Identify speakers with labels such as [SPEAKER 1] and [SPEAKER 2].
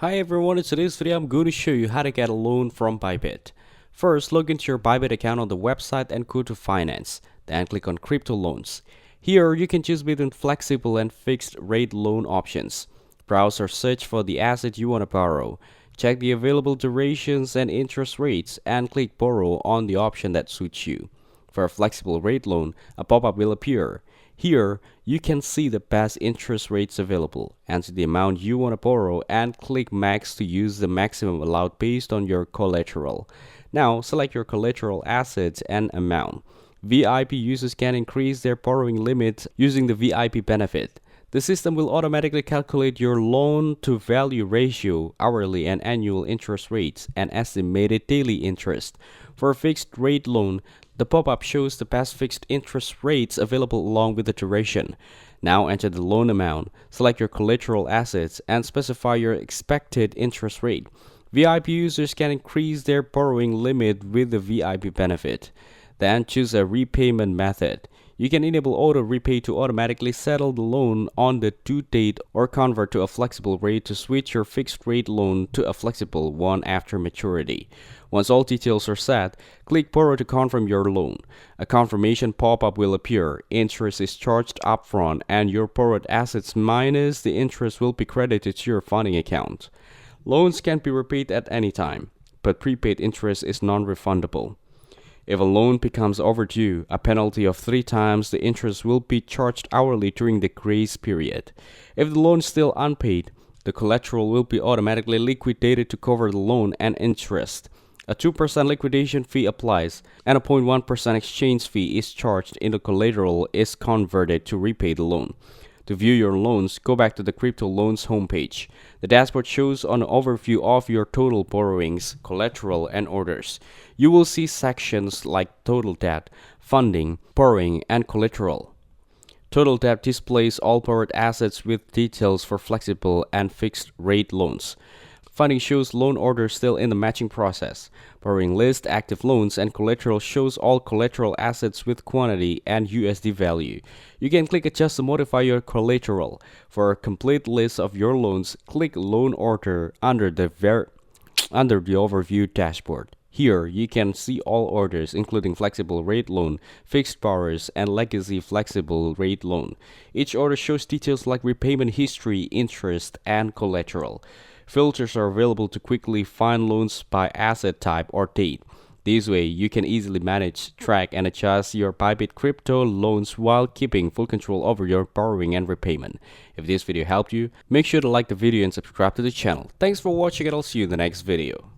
[SPEAKER 1] Hi everyone, in today's video I'm going to show you how to get a loan from Bybit. First, log into your Bybit account on the website and go to Finance, then click on Crypto Loans. Here you can choose between flexible and fixed rate loan options. Browse or search for the asset you want to borrow. Check the available durations and interest rates and click Borrow on the option that suits you. For a flexible rate loan, a pop-up will appear. Here, you can see the best interest rates available, enter the amount you want to borrow, and click Max to use the maximum allowed based on your collateral. Now, select your collateral assets and amount. VIP users can increase their borrowing limit using the VIP benefit. The system will automatically calculate your loan to value ratio, hourly and annual interest rates, and estimated daily interest. For a fixed rate loan, the pop-up shows the best fixed interest rates available along with the duration. Now enter the loan amount, select your collateral assets, and specify your expected interest rate. VIP users can increase their borrowing limit with the VIP benefit. Then choose a repayment method. You can enable auto repay to automatically settle the loan on the due date or convert to a flexible rate to switch your fixed rate loan to a flexible one after maturity. Once all details are set, click Borrow to confirm your loan. A confirmation pop-up will appear. Interest is charged upfront and your borrowed assets minus the interest will be credited to your funding account. Loans can be repaid at any time, but prepaid interest is non-refundable. If a loan becomes overdue, a penalty of 3 times the interest will be charged hourly during the grace period. If the loan is still unpaid, the collateral will be automatically liquidated to cover the loan and interest. A 2% liquidation fee applies, and a 0.1% exchange fee is charged if the collateral is converted to repay the loan. To view your loans, go back to the Crypto Loans homepage. The dashboard shows an overview of your total borrowings, collateral, and orders. You will see sections like total debt, funding, borrowing, and collateral. Total debt displays all borrowed assets with details for flexible and fixed rate loans. Funding shows loan orders still in the matching process. Borrowing list active loans, and collateral shows all collateral assets with quantity and USD value. You can click Adjust to modify your collateral. For a complete list of your loans, click Loan Order under the Overview dashboard. Here, you can see all orders, including flexible rate loan, fixed borrowers, and legacy flexible rate loan. Each order shows details like repayment history, interest, and collateral. Filters are available to quickly find loans by asset type or date. This way, you can easily manage, track, and adjust your Bybit crypto loans while keeping full control over your borrowing and repayment. If this video helped you, make sure to like the video and subscribe to the channel. Thanks for watching, and I'll see you in the next video.